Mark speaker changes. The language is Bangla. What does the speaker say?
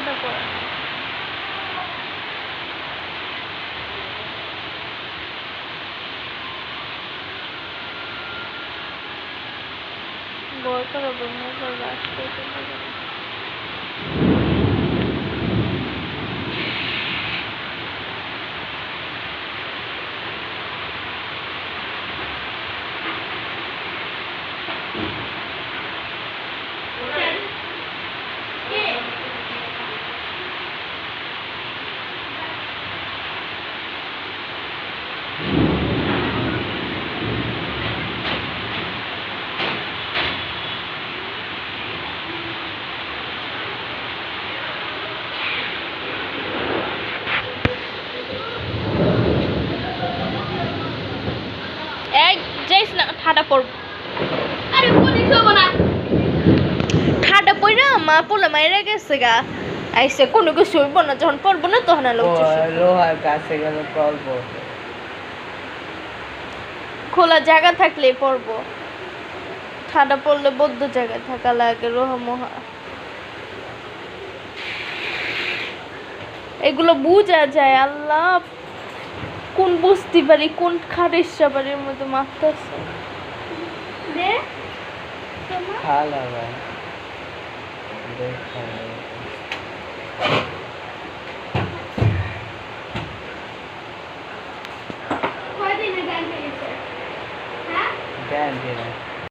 Speaker 1: ঠান্ডা পড়ে না। বড় করে বন্ধুদের রাস্তা যাইস না, ঠাডা পড়ব। আরে পুলিশ হবো না, ঠাডা পড়া মা পোলা মাইরা গেছে গা। আইসে কোনো কিছু হইব না, যখন পড়বো না তখন
Speaker 2: লোহার কাছে গেলে পড়বো।
Speaker 1: খোলা জায়গা থাকলে পড়বো, ঠাডা পড়লে বদ্ধ জায়গায় থাকা লাগে। রোহা মোহা এগুলো বুঝা যায়। আল্লাহ, কোন বুঝতে পারি কোন খারেসা বাড়ির মধ্যে মারতেছে।
Speaker 2: জ্ঞান